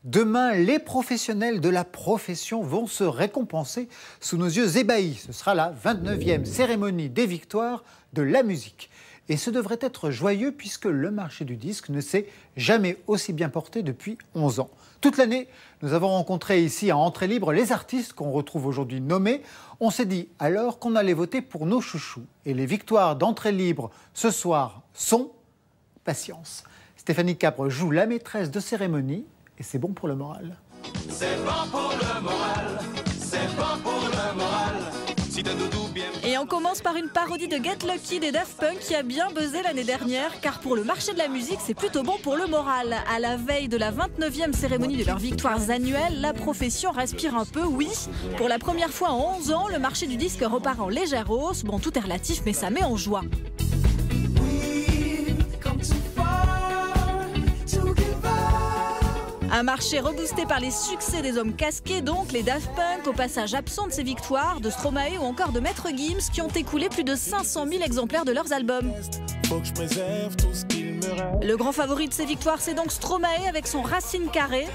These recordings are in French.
Demain, les professionnels de la profession vont se récompenser sous nos yeux ébahis. Ce sera la 29e cérémonie des victoires de la musique. Et ce devrait être joyeux puisque le marché du disque ne s'est jamais aussi bien porté depuis 11 ans. Toute l'année, nous avons rencontré ici à Entrée Libre les artistes qu'on retrouve aujourd'hui nommés. On s'est dit alors qu'on allait voter pour nos chouchous. Et les victoires d'Entrée Libre ce soir sont patience. Stéphanie Capre joue la maîtresse de cérémonie et c'est bon pour le moral. C'est bon pour le moral, c'est bon pour le moral. Si t'as doudou bien... Et on commence par une parodie de Get Lucky des Daft Punk qui a bien buzzé l'année dernière, car pour le marché de la musique, c'est plutôt bon pour le moral. À la veille de la 29e cérémonie de leurs victoires annuelles, la profession respire un peu, oui. Pour la première fois en 11 ans, le marché du disque repart en légère hausse. Bon, tout est relatif, mais ça met en joie. Un marché reboosté par les succès des hommes casqués, donc les Daft Punk, au passage absents de ces victoires, de Stromae ou encore de Maître Gims, qui ont écoulé plus de 500 000 exemplaires de leurs albums. Le grand favori de ces victoires, c'est donc Stromae avec son Racine carrée.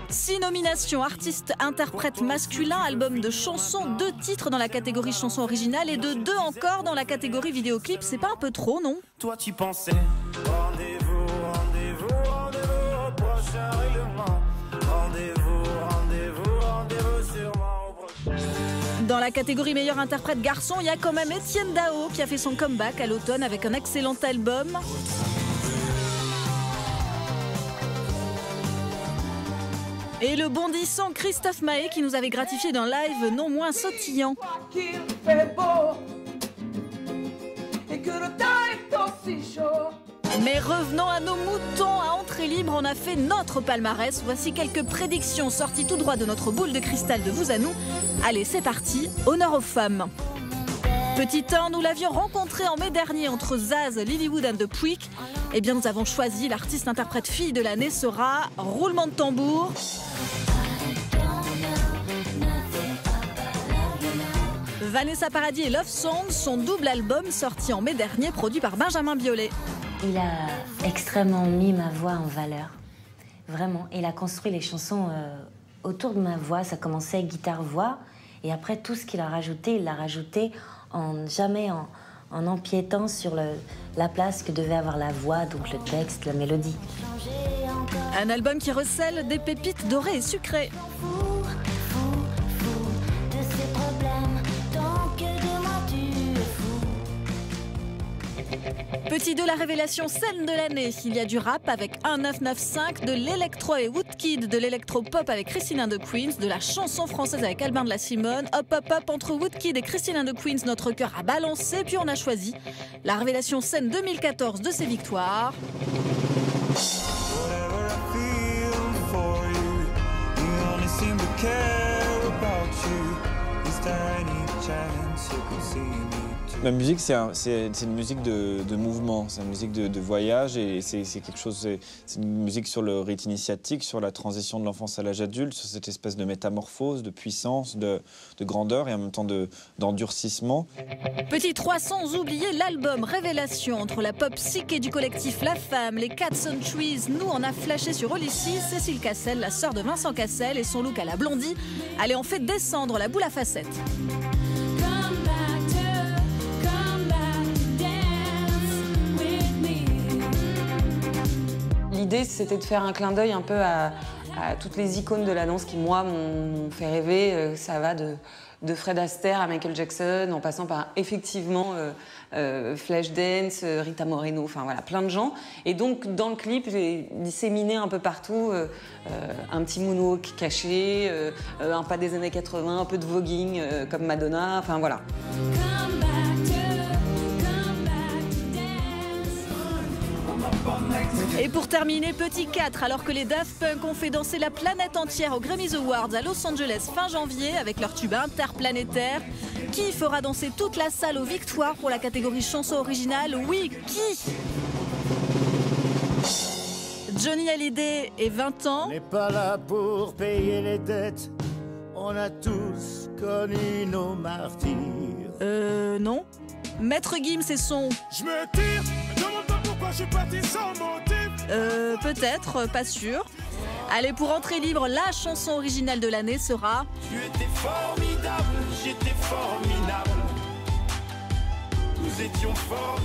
6 nominations, artiste, interprète masculin, album de chansons, 2 titres dans la catégorie chanson originale et de 2 encore dans la catégorie vidéoclip. C'est pas un peu trop, non? Toi tu pensais, rendez-vous, rendez-vous, rendez-vous au prochain règlement. Rendez-vous, rendez-vous, rendez-vous sûrement au prochain. Dans la catégorie meilleur interprète garçon, il y a quand même Etienne Dao qui a fait son comeback à l'automne avec un excellent album. Et le bondissant Christophe Maé qui nous avait gratifié d'un live non moins sautillant. Mais revenons à nos moutons. À Entrée Libre, on a fait notre palmarès. Voici quelques prédictions sorties tout droit de notre boule de cristal de vous à nous. Allez, c'est parti, honneur aux femmes. Petit 1, nous l'avions rencontré en mai dernier entre Zaz, Lilywood and the Pouic. Eh bien, nous avons choisi l'artiste-interprète fille de l'année sera roulement de tambour. Vanessa Paradis et Love Song, son double album sorti en mai dernier, produit par Benjamin Biolay. Il a extrêmement mis ma voix en valeur, vraiment. Il a construit les chansons autour de ma voix. Ça commençait avec guitare-voix, et après tout ce qu'il a rajouté, il l'a rajouté jamais en empiétant sur la place que devait avoir la voix, donc le texte, la mélodie. Un album qui recèle des pépites dorées et sucrées. Petit 2, la révélation scène de l'année. Il y a du rap avec 1995, de l'électro et Woodkid, de l'électro-pop avec Christine and the Queens, de la chanson française avec Albin de la Simone. Hop, hop, hop, entre Woodkid et Christine and the Queens, notre cœur a balancé, puis on a choisi la révélation scène 2014 de ses victoires. Ma musique, c'est une musique de mouvement, c'est une musique de voyage et c'est quelque chose, c'est une musique sur le rite initiatique, sur la transition de l'enfance à l'âge adulte, sur cette espèce de métamorphose, de puissance, de grandeur et en même temps d'endurcissement. Petit 3, sans oublier l'album Révélation entre la pop psyché du collectif La Femme, les Cats and Trees. Nous, on a flashé sur Olysses, Cécile Cassel, la sœur de Vincent Cassel et son look à la Blondie. Allez, on fait descendre la boule à facettes. L'idée, c'était de faire un clin d'œil un peu à toutes les icônes de la danse qui, moi, m'ont fait rêver. Ça va de Fred Astaire à Michael Jackson, en passant par, effectivement, Flashdance, Rita Moreno, enfin voilà, plein de gens. Et donc, dans le clip, j'ai disséminé un peu partout un petit moonwalk caché, un pas des années 80, un peu de voguing, comme Madonna, enfin voilà. Et pour terminer, petit 4, alors que les Daft Punk ont fait danser la planète entière aux Grammys Awards à Los Angeles fin janvier avec leur tube interplanétaire, qui fera danser toute la salle aux victoires pour la catégorie chanson originale? Oui, qui? Johnny Hallyday et 20 ans. On n'est pas là pour payer les dettes, on a tous connu nos martyrs. Non. Maître Gims et son Je me tire, me demande pas pourquoi je suis parti sans motif. Peut-être, pas sûr. Allez, pour entrée libre, la chanson originale de l'année sera... Tu étais formidable, j'étais formidable. Nous étions formidables.